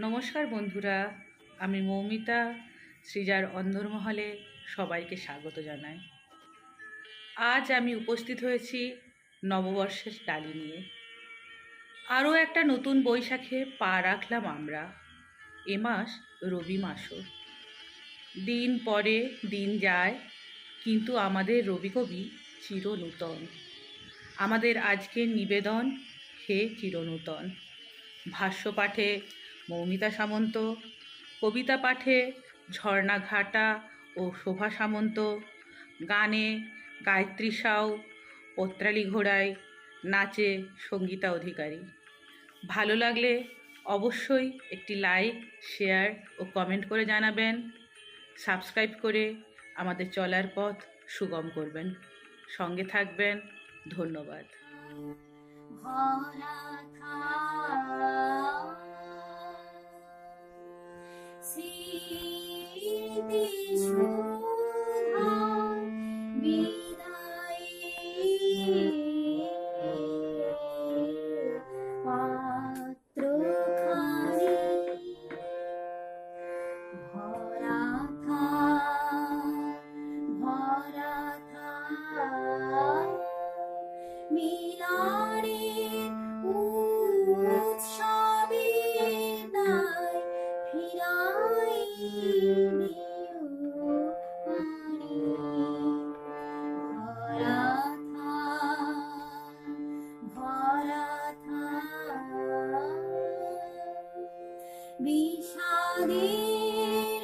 নমস্কার বন্ধুরা, আমি মৌমিতা। সৃজার অন্দরমহলে সবাইকে স্বাগত জানাই। আজ আমি উপস্থিত হয়েছি নববর্ষের ডালি নিয়ে। আরও একটা নতুন বৈশাখে পা রাখলাম আমরা। এ মাস রবি মাসও। দিন পরে দিন যায়, কিন্তু আমাদের রবি কবি চিরনূতন। আমাদের আজকের নিবেদন, হে চিরনূতন। ভাষ্য পাঠে মৌমিতা সামন্ত, কবিতা পাঠে ঝর্ণা ঘাটা ও শোভা সামন্ত, গানে গায়ত্রী সাউ, পত্রালী ঘোড়ায়, নাচে সঙ্গীতা অধিকারী। ভালো লাগলে অবশ্যই একটি লাইক, শেয়ার ও কমেন্ট করে জানাবেন। সাবস্ক্রাইব করে আমাদের চলার পথ সুগম করবেন। সঙ্গে থাকবেন। ধন্যবাদ। ভরা স্মৃতি শোভা বিদায়ে পাত্রখানি ভরা মিলারে উৎসবে তাই ফিরাই দিও পানি ভরা বিষাদের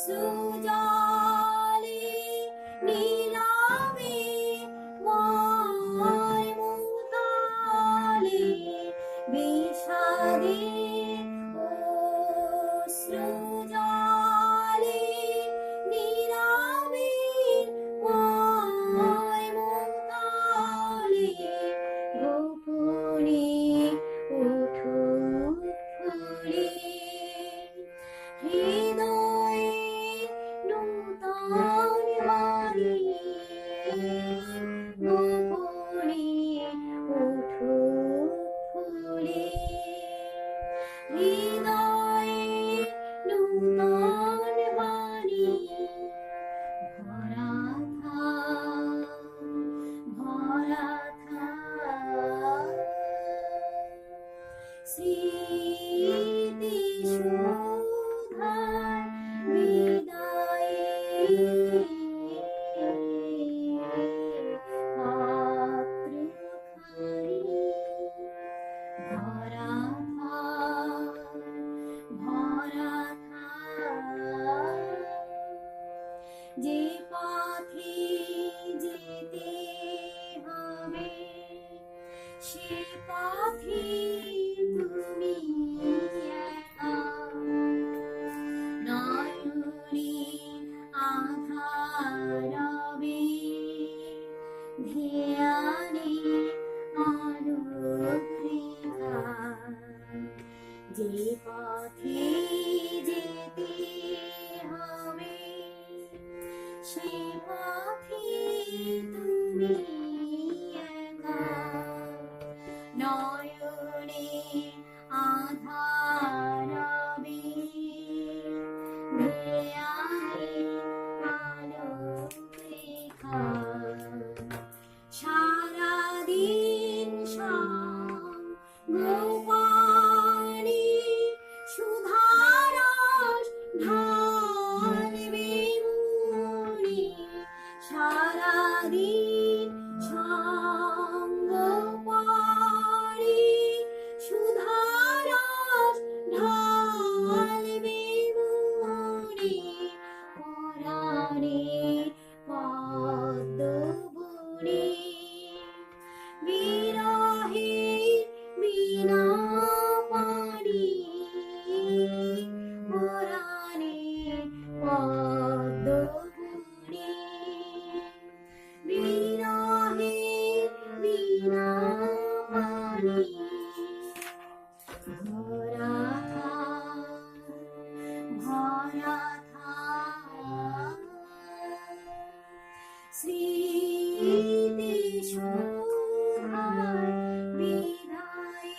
সুজলে নীলামে মুতালে বিষাদের অশ্রুজলে নীলামে মুতালে গোপনে উঠুক ফুলে হৃদয়ে নূতন বাণী গোপনে উঠুক ফুলে হৃদয়ে নূতন বাণী ভরা স্মৃতি শোধার বিদায়ে পাত্রখানি ভরা যে পথে যেতে হবে সে পথে তুমি একা নয়নে আধারবে ধ্যানে অনুকৃতা যে পথে যেতে হবে সে পথে তুমি একা নয়নে আধারবে ধ্যানে আলোকরেখা সারাদিন গোপানি সুধারস ঢালবে মুনি সারাদিন গোপানি সুধারস ঢালবে মুনি পরাণে পদ্ম বুনি বিরহে বিনা পানি পরাণে পদ্ম বুনি বিরহে বিনা পানি ভরা স্মৃতি শোভার বিদায়ে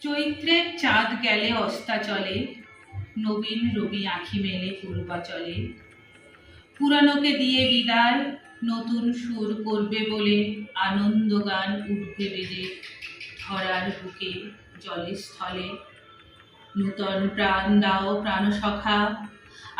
চৈত্রের চাঁদ গেলে অস্তাচলে, নবীন রবি আঁখি মেলে পূর্বাচলে। পুরানোকে দিয়ে বিদায়, নতুন সুর করবে বলে আনন্দ গান উঠবে বেজে ধরার বুকে জলে স্থলে। নূতন প্রাণ দাও প্রাণসখা,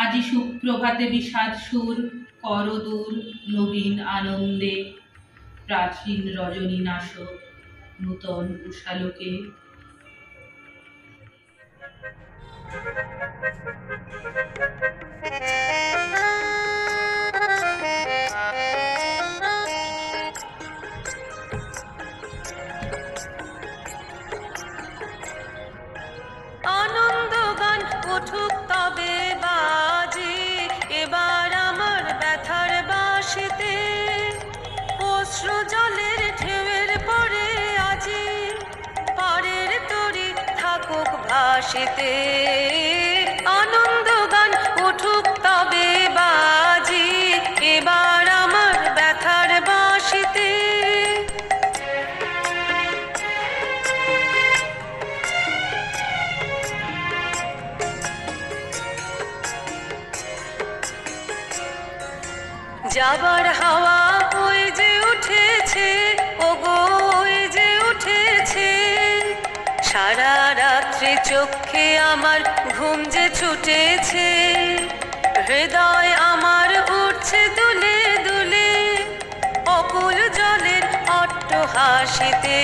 আজি সুপ্রভাতে বিষাদ সুর করো দূর নবীন আনন্দে। প্রাচীন রজনী নাশক নূতন উষালোকে। আনন্দ গান উঠুক তবে বাজে, এবার আমার ব্যথার বাঁশিতে। অশ্রু জলের ঢেউয়ের পরে আজি পারের তরি থাকুক ভাসিতে। আনন্দ গান উঠুক তবে বাজি, এবার আমার ব্যথার বাঁশিতে। যাবার হাওয়া ওই যে উঠেছে, ওগো ওই যে উঠেছে। সারা রাত্রি চোখে আমার ঘুম যে ছুটেছে। হৃদয় আমার উঠছে দুলে দুলে, অকুল জলের অট্টহাসিতে।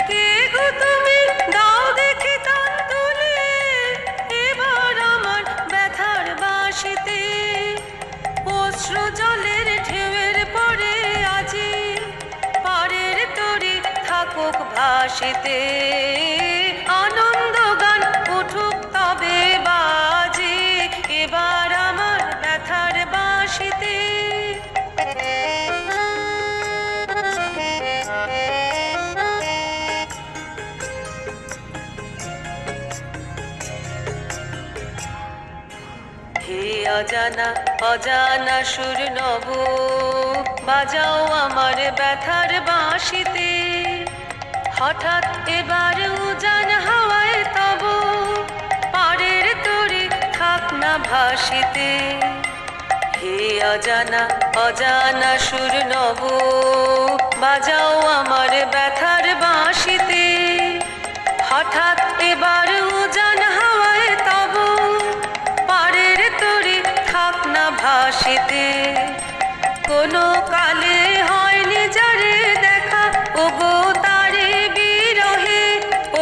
কে গো তুমি, দাও দেখি তান তুলে, এবার আমার ব্যথার বাঁশিতে। অশ্রু জলের ঢেউয়ের পরে আজি পারের তরি থাকুক ভাসিতে। আনন্দ গান উঠুক তবে বাজে, এবার আমার ব্যথার বাঁশিতে। হে অজানা অজানা সুর নব, বাজাও আমার ব্যথার বাঁশিতে। হঠাৎ এবার উজান হাওয়ায় তব পারের তরি থাক না ভাসিতে। হে অজানা অজানা সুর নব, বাজাও আমার ব্যথার বাঁশিতে। হঠাৎ এবার উজান হাওয়ায় তব পারের তরি থাক না ভাসিতে। কোনো কালে হয়নি যারে দেখা, ওগো তারে বিরহে,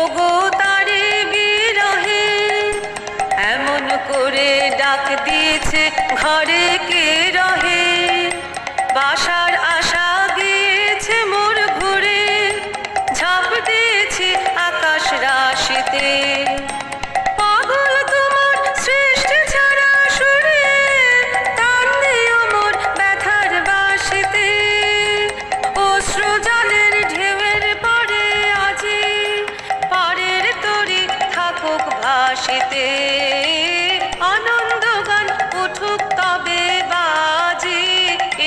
ওগো তারে বিরহে। এমন করে ডাক দিয়েছে ঘরে কে রহে। বাসার আশা গিয়েছে মোর ঘুরে, ঝাঁপ দিয়েছি আকাশ রাশিতে। পাগল তোমার সৃষ্টি ছাড়া সুরে, টান দিও মোর ব্যথার বাঁশিতে। অশ্রু জলের ঢেউয়ের পরে আজি পারের তরি থাকুক ভাসিতে। আনন্দ গান উঠুক তবে বাজি,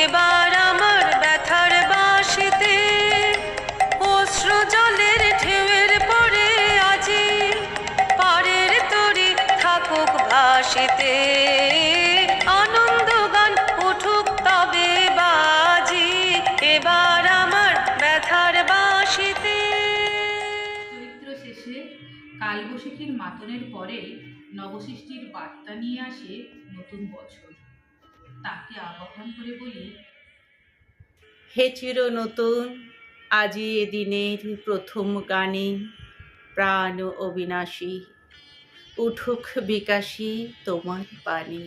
এবার আমার ব্যথার বাঁশিতে। অশ্রু জলের ঢেউয়ের পরে আজি পারের তরি থাকুক ভাসিতে। আনন্দ গান উঠুক তবে বাজি, এবার আমার ব্যথার বাঁশিতে। চৈত্র শেষে কালবৈশাখীর মাতনের পরে নবসৃষ্টির বার্তা নিয়ে আসে নতুন বছর। তাকে আবাহন করে বলি, হে চির নতুন, আজি এ দিনের প্রথম গানে প্রাণ অবিনাশী, উঠুক বিকাশী তোমার বাণী।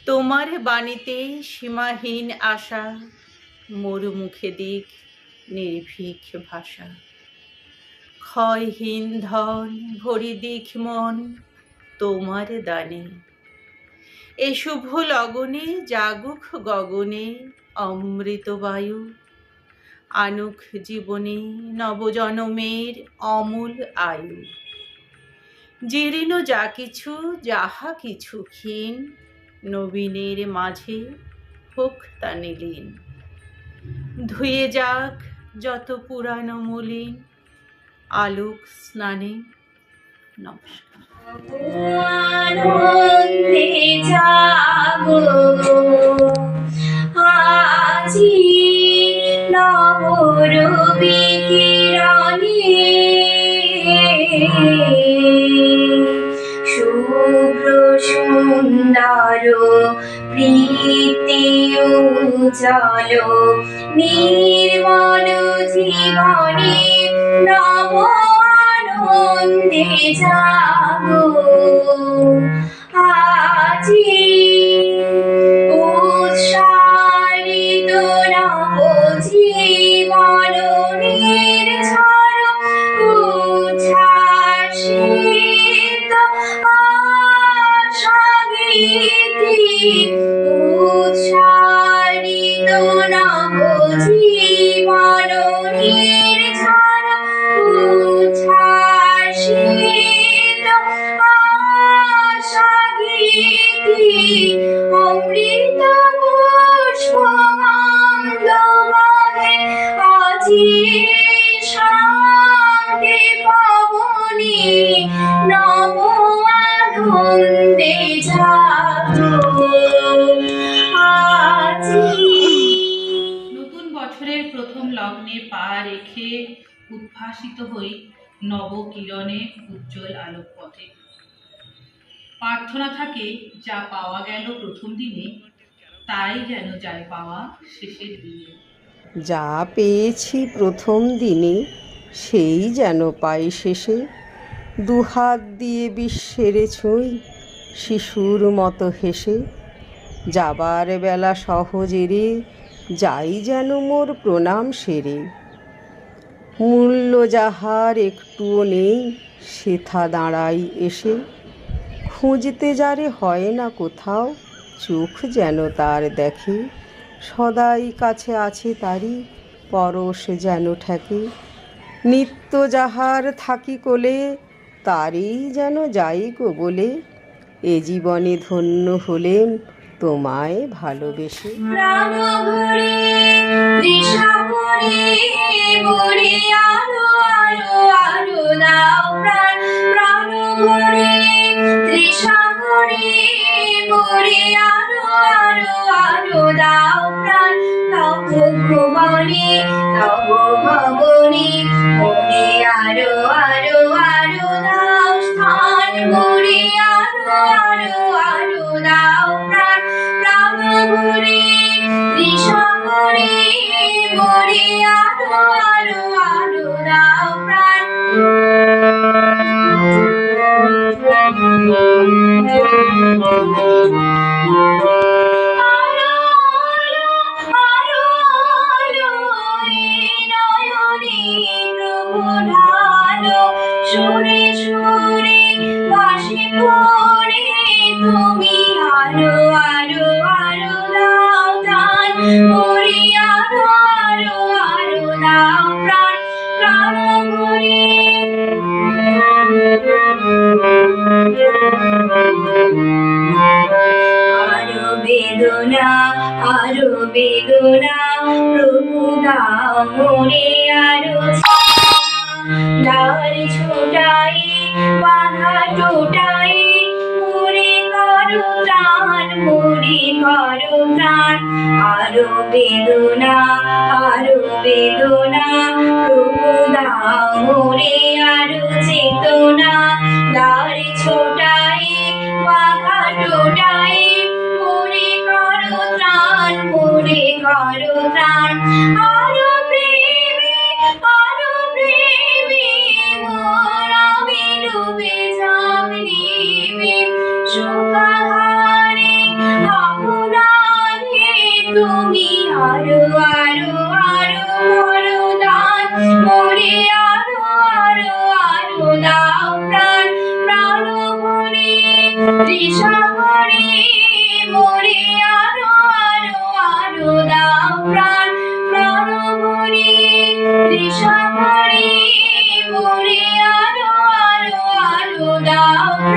তোমার বাণীতে সীমাহীন আশা, মোর মুখে দিক নির্ভীক ভাষা। ক্ষয়হীন ধন ভরি দিক মন তোমার দানে। এ শুভ লগনে জাগুক গগনে অমৃত বায়ু, আনুক জীবনে নবজনমের অমূল আয়ু। জীর্ণ যা কিছু যাহা কিছু ক্ষীণ, নবীনের মাঝে হোক তা নিলীন। ধুয়ে যাক যত পুরানো মলিন, আলোক স্নানে। নমস্কার। আনন্দে জাগো আজি নবরবি কিরণে, শুভ্র সুন্দর প্রীতি উজ্জ্বল নির্মল জীবনে, নব আনন্দে জাগো আজি উৎসারিত নব জীবন নির্ঝর উচ্ছ্বাসিত আশা গীতি, উৎসারিত নব জীবন নির্ঝর উচ্ছ্বাসিত আশা গীতি, অমৃত পুষ্পগন্ধ বাহে আজি শান্তি পাবনি, নব আনন্দে জাগো আজি। নতুন বছরের প্রথম লগ্নে পা রেখে উদ্ভাসিত হই নবকিরণে উজ্জ্বল আলোক পথে। প্রার্থনা থাকে যা পাওয়া গেল প্রথম দিনে, তাই যেন যায় পাওয়া শেষের দিনে। যা পেয়েছি প্রথম দিনে সেই যেন পাই শেষে, দুহাত দিয়ে বিশ্বের ছুঁই শিশুর মতো হেসে, যাবার বেলা সহজেরে যাই যেন মোর প্রণাম সেরে। মূল্য যাহার একটুও নেই সেথা দাঁড়াই এসে, খুঁজতে যারে হয় না কোথাও চোখ যেন তার দেখে, সদাই কাছে আছে তারি পরশ যেন ঠেকে। নিত্য যাহার থাকি কোলে তারই যেন যাই গো বলে, এ জীবনে ধন্য হলেম তোমায় ভালোবেসে। প্রাণ ভরে তৃষা ভরে ভরে আরো আরো আরো দাও প্রাণ, প্রাণ ভরে তৃষা ভরে ভরে আরো আরো আরো দাও প্রাণ, তব ভুবনে তব ভবনে মনে আরো আরো আরো দাও স্থান, মনে আরো আরো আরো দাও প্রাণ, প্রাণ ভরে তৃষা ভরে ভরে আরো আরো আরো দাও প্রাণ। আরো আরো আরো আরো এই নয়নে প্রভু ঢালো, সুরে সুরে বাঁশি পড়ে তুমি আরো আরো আরো দাও দান, ভরে আরো আরো আরো দাও প্রাণ, প্রাণ ভরে। আরো বেদনা আরো বেদনা প্রভু দাও মনে আরো, দ্বার ছোটাই বাধা টোটাই মোরে করো প্রাণ, মোরে করো প্রাণ। আরো বেদনা প্রভু দাও মোরে আরো চেতনা, দ্বার ছোটাই বাধা টোটাই মোরে করো ত্রাণ, মোরে করো ত্রাণ। আরো প্রেমে মোর আমি ডুবে যাব নিবে, সুখাহারে আপনারে তুমি আরো আরো আরো করো দান, মোরে আরো আরো আরো দাও প্রাণ, প্রাণ ভরে তৃষা ভরে মোরে আরো আরো আরো দাও প্রাণ, প্রাণ ভরে তৃষা ভরে মোরে আরো আরো আরো দাও প্রাণ।